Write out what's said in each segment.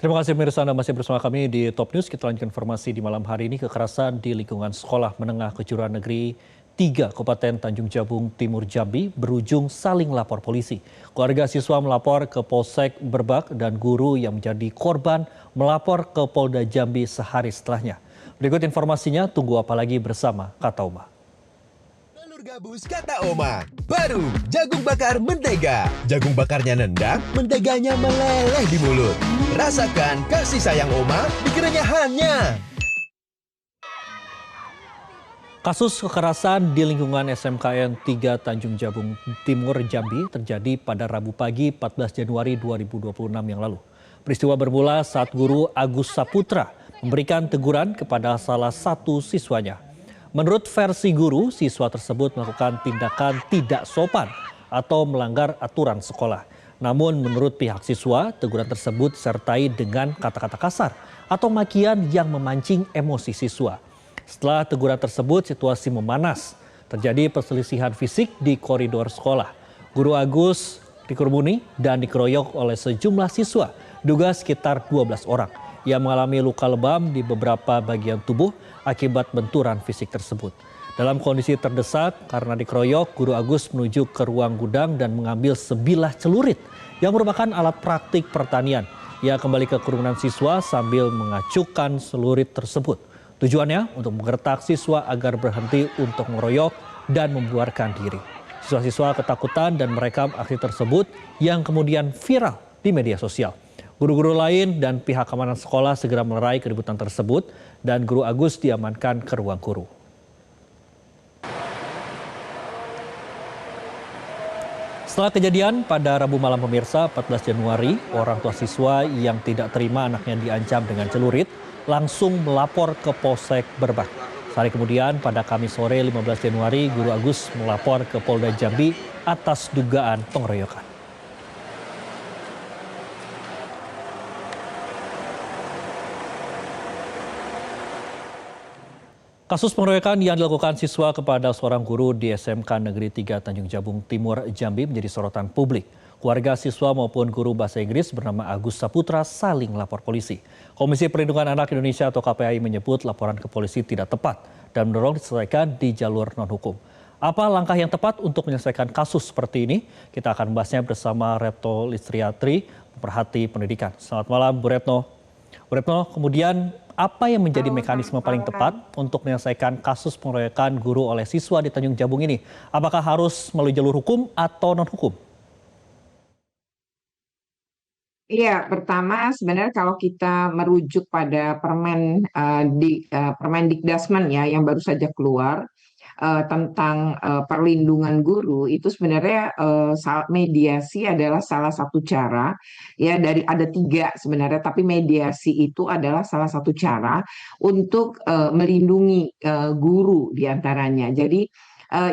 Terima kasih pemirsa Anda masih bersama kami di Top News. Kita lanjutkan informasi di malam hari ini. Kekerasan di lingkungan sekolah menengah kejuruan negeri 3 Kabupaten Tanjung Jabung Timur Jambi berujung saling lapor polisi. Keluarga siswa melapor ke Polsek Berbak dan guru yang menjadi korban melapor ke Polda Jambi sehari setelahnya. Berikut informasinya, tunggu apa lagi bersama Kata Uma. Gabus kata Oma, baru jagung bakar mentega. Jagung bakarnya nendang, menteganya meleleh di mulut. Rasakan kasih sayang Oma di kerenyahannya. Kasus kekerasan di lingkungan SMKN 3 Tanjung Jabung Timur Jambi terjadi pada Rabu pagi 14 Januari 2026 yang lalu. Peristiwa bermula saat guru Agus Saputra memberikan teguran kepada salah satu siswanya. Menurut versi guru, siswa tersebut melakukan tindakan tidak sopan atau melanggar aturan sekolah. Namun menurut pihak siswa, teguran tersebut disertai dengan kata-kata kasar atau makian yang memancing emosi siswa. Setelah teguran tersebut, situasi memanas. Terjadi perselisihan fisik di koridor sekolah. Guru Agus dikerumuni dan dikeroyok oleh sejumlah siswa, duga sekitar 12 orang. Ia mengalami luka lebam di beberapa bagian tubuh akibat benturan fisik tersebut. Dalam kondisi terdesak karena dikeroyok, Guru Agus menuju ke ruang gudang dan mengambil sebilah celurit yang merupakan alat praktik pertanian. Ia kembali ke kerumunan siswa sambil mengacukan celurit tersebut. Tujuannya untuk menggertak siswa agar berhenti untuk mengeroyok dan membuarkan diri. Siswa-siswa ketakutan dan merekam aksi tersebut yang kemudian viral di media sosial. Guru-guru lain dan pihak keamanan sekolah segera melerai keributan tersebut dan Guru Agus diamankan ke ruang guru. Setelah kejadian pada Rabu malam pemirsa 14 Januari, orang tua siswa yang tidak terima anaknya diancam dengan celurit langsung melapor ke Polsek Berbak. Sehari kemudian pada Kamis sore 15 Januari, Guru Agus melapor ke Polda Jambi atas dugaan pengeroyokan. Kasus pengeroyokan yang dilakukan siswa kepada seorang guru di SMK Negeri 3 Tanjung Jabung Timur Jambi menjadi sorotan publik. Keluarga siswa maupun guru bahasa Inggris bernama Agus Saputra saling lapor polisi. Komisi Perlindungan Anak Indonesia atau KPAI menyebut laporan ke polisi tidak tepat dan mendorong diselesaikan di jalur non-hukum. Apa langkah yang tepat untuk menyelesaikan kasus seperti ini? Kita akan membahasnya bersama Retno Listriatri, pemerhati pendidikan. Selamat malam Bu Retno. Bu Retno, kemudian apa yang menjadi mekanisme paling tepat untuk menyelesaikan kasus pengeroyokan guru oleh siswa di Tanjung Jabung ini? Apakah harus melalui jalur hukum atau non-hukum? Iya, pertama sebenarnya kalau kita merujuk pada Permendikbudrismen ya yang baru saja keluar tentang perlindungan guru itu sebenarnya mediasi adalah salah satu cara ya dari ada tiga sebenarnya tapi mediasi itu adalah salah satu cara untuk melindungi guru diantaranya. Jadi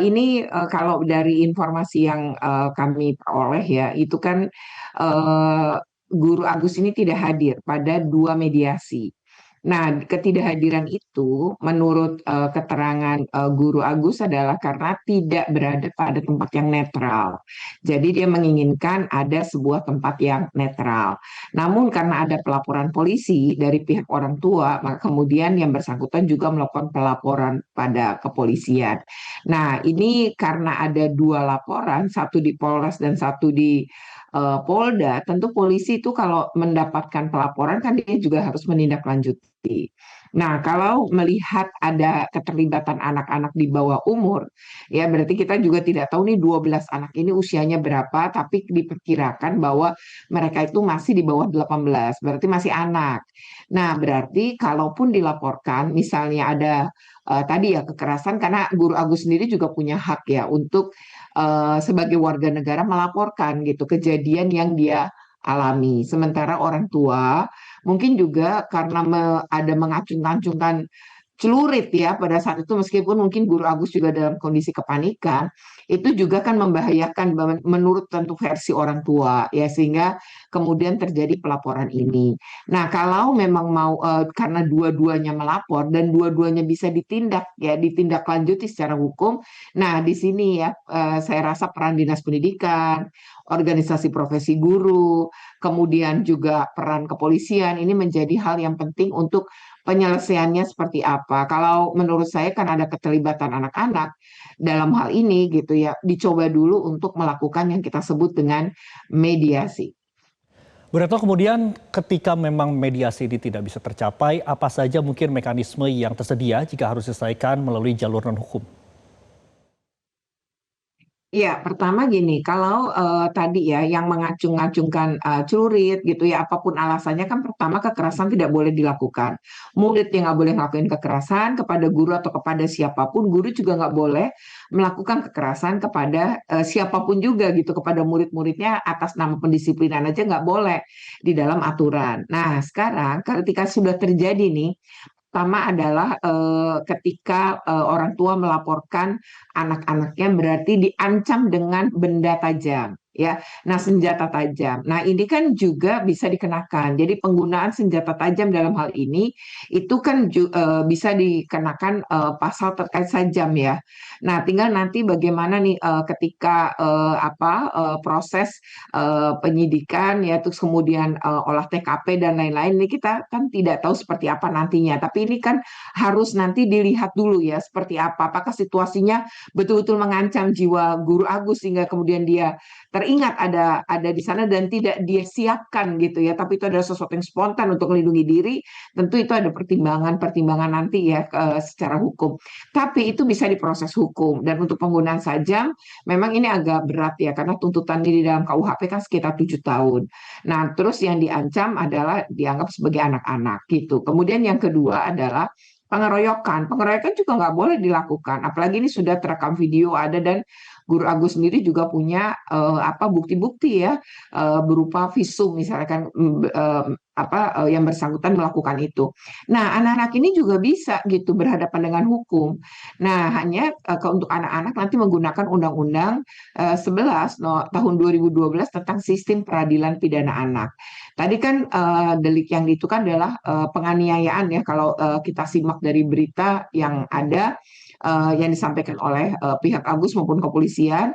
ini kalau dari informasi yang kami peroleh ya itu kan Guru Agus ini tidak hadir pada dua mediasi. Nah, ketidakhadiran itu menurut keterangan Guru Agus adalah karena tidak berada pada tempat yang netral. Jadi dia menginginkan ada sebuah tempat yang netral. Namun karena ada pelaporan polisi dari pihak orang tua, maka kemudian yang bersangkutan juga melakukan pelaporan pada kepolisian. Nah, ini karena ada dua laporan, satu di Polres dan satu di Polda, tentu polisi itu kalau mendapatkan pelaporan kan dia juga harus menindaklanjuti. Nah, kalau melihat ada keterlibatan anak-anak di bawah umur, ya berarti kita juga tidak tahu nih 12 anak ini usianya berapa, tapi diperkirakan bahwa mereka itu masih di bawah 18, berarti masih anak. Nah, berarti kalaupun dilaporkan, misalnya ada tadi ya kekerasan, karena Guru Agus sendiri juga punya hak ya untuk sebagai warga negara melaporkan gitu kejadian yang dia alami. Sementara orang tua mungkin juga karena ada mengacung-acungkan celurit ya pada saat itu, meskipun mungkin Guru Agus juga dalam kondisi kepanikan, itu juga kan membahayakan menurut tentu versi orang tua ya, sehingga kemudian terjadi pelaporan ini. Nah, kalau memang mau karena dua-duanya melapor dan dua-duanya bisa ditindak ya, ditindaklanjuti secara hukum. Nah, di sini ya saya rasa peran Dinas Pendidikan, organisasi profesi guru, kemudian juga peran kepolisian ini menjadi hal yang penting untuk penyelesaiannya seperti apa. Kalau menurut saya kan ada keterlibatan anak-anak dalam hal ini gitu ya, dicoba dulu untuk melakukan yang kita sebut dengan mediasi. Bu Retno, kemudian ketika memang mediasi ini tidak bisa tercapai, apa saja mungkin mekanisme yang tersedia jika harus diselesaikan melalui jalur non-hukum? Ya, pertama gini, kalau tadi ya yang mengacung-ngacungkan celurit gitu ya, apapun alasannya kan pertama kekerasan tidak boleh dilakukan. Murid yang nggak boleh ngelakuin kekerasan kepada guru atau kepada siapapun, guru juga nggak boleh melakukan kekerasan kepada siapapun juga gitu, kepada murid-muridnya atas nama pendisiplinan aja nggak boleh di dalam aturan. Nah, sekarang ketika sudah terjadi nih, pertama adalah ketika orang tua melaporkan anak-anaknya berarti diancam dengan benda tajam ya. Nah, senjata tajam. Nah, ini kan juga bisa dikenakan. Jadi penggunaan senjata tajam dalam hal ini itu kan bisa dikenakan pasal terkait sajam ya. Nah, tinggal nanti bagaimana nih ketika proses penyidikan ya, terus kemudian olah TKP dan lain-lain, ini kita kan tidak tahu seperti apa nantinya, tapi ini kan harus nanti dilihat dulu ya seperti apa, apakah situasinya betul-betul mengancam jiwa Guru Agus sehingga kemudian dia teringat ada di sana dan tidak dia siapkan gitu ya, tapi itu adalah sesuatu yang spontan untuk melindungi diri. Tentu itu ada pertimbangan-pertimbangan nanti ya secara hukum, tapi itu bisa diproses hukum. Dan untuk penggunaan sajam memang ini agak berat ya, karena tuntutan ini di dalam KUHP kan sekitar 7 tahun. Nah, terus yang diancam adalah dianggap sebagai anak-anak gitu. Kemudian yang kedua adalah pengeroyokan. Pengeroyokan juga nggak boleh dilakukan. Apalagi ini sudah terekam video ada, dan Guru Agus sendiri juga punya bukti-bukti ya berupa visum misalkan yang bersangkutan melakukan itu. Nah, anak-anak ini juga bisa gitu berhadapan dengan hukum. Nah, hanya untuk anak-anak nanti menggunakan Undang-Undang 11 tahun 2012 tentang Sistem Peradilan Pidana Anak. Tadi kan delik yang itu kan adalah penganiayaan ya, kalau kita simak dari berita yang ada yang disampaikan oleh pihak Agus maupun kepolisian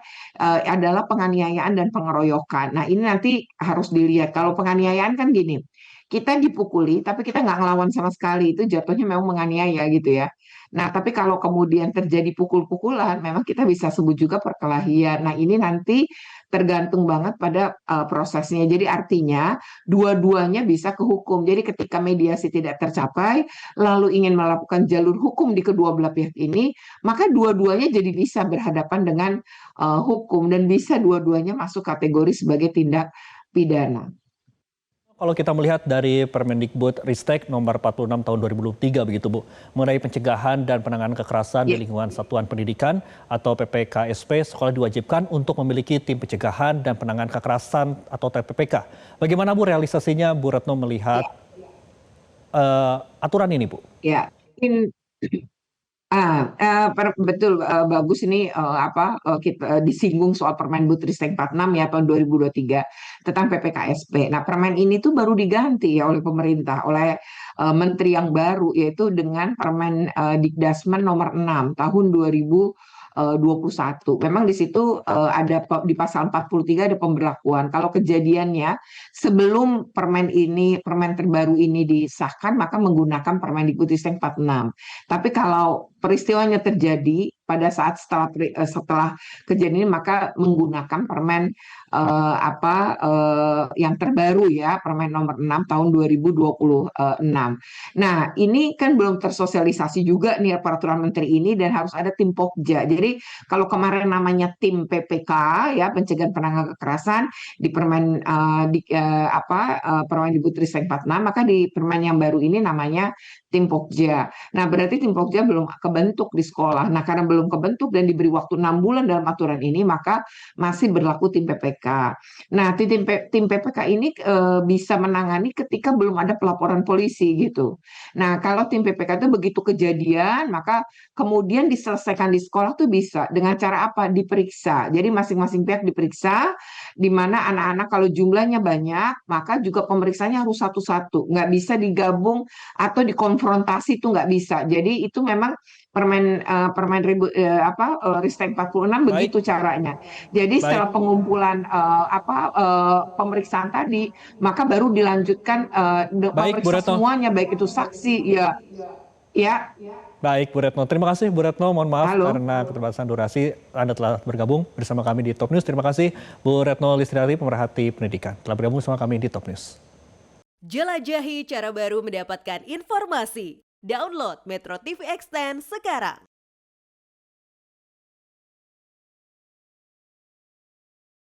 adalah penganiayaan dan pengeroyokan. Nah, ini nanti harus dilihat. Kalau penganiayaan kan gini, kita dipukuli tapi kita nggak ngelawan sama sekali, itu jatuhnya memang menganiaya gitu ya. Nah, tapi kalau kemudian terjadi pukul-pukulan, memang kita bisa sebut juga perkelahian. Nah, ini nanti tergantung banget pada prosesnya. Jadi artinya dua-duanya bisa ke hukum. Jadi ketika mediasi tidak tercapai, lalu ingin melakukan jalur hukum di kedua belah pihak ini, maka dua-duanya jadi bisa berhadapan dengan hukum dan bisa dua-duanya masuk kategori sebagai tindak pidana. Kalau kita melihat dari Permendikbud Ristek nomor 46 tahun 2023 begitu Bu, mengenai pencegahan dan penanganan kekerasan di lingkungan satuan pendidikan atau PPKSP, sekolah diwajibkan untuk memiliki tim pencegahan dan penanganan kekerasan atau TPPK. Bagaimana Bu realisasinya Bu Retno melihat aturan ini Bu? Ya, betul, bagus ini kita disinggung soal Permendikbud 46 ya tahun 2023 tentang PPKSP. Nah, permen ini tuh baru diganti ya oleh pemerintah, oleh menteri yang baru, yaitu dengan Permen Dikdasmen nomor 6 tahun 2021. Memang di situ ada di pasal 43 ada pemberlakuan. Kalau kejadiannya sebelum permen terbaru ini disahkan, maka menggunakan Permendikbud 46. Tapi kalau peristiwanya terjadi pada saat setelah kejadian ini, maka menggunakan permen yang terbaru ya, Permen nomor 6 tahun 2026. Nah, ini kan belum tersosialisasi juga nih peraturan menteri ini, dan harus ada tim Pokja. Jadi kalau kemarin namanya tim PPK ya, pencegahan penanganan kekerasan di Permendikbud 46, maka di permen yang baru ini namanya tim Pokja. Nah, berarti tim Pokja belum kebentuk di sekolah. Nah, karena belum kebentuk dan diberi waktu 6 bulan dalam aturan ini, maka masih berlaku tim PPK. Nah, tim PPK ini bisa menangani ketika belum ada pelaporan polisi gitu. Nah, kalau tim PPK itu begitu kejadian, maka kemudian diselesaikan di sekolah tuh bisa dengan cara apa? Diperiksa. Jadi masing-masing pihak diperiksa, di mana anak-anak kalau jumlahnya banyak, maka juga pemeriksaannya harus satu-satu. Nggak bisa digabung atau dikonfrontasi itu nggak bisa. Jadi itu memang Ristek 46 Baik, begitu caranya. Jadi baik, setelah pengumpulan pemeriksaan tadi, maka baru dilanjutkan baik Bu memeriksa Retno. semuanya, baik itu saksi, ya, ya, Baik Bu Retno, terima kasih Bu Retno. Mohon maaf halo. karena keterbatasan durasi Anda telah bergabung bersama kami di Top News. Terima kasih Bu Retno Listriati, pemerhati pendidikan, telah bergabung bersama kami di Top News. Jelajahi cara baru mendapatkan informasi. Download Metro TV Extend sekarang.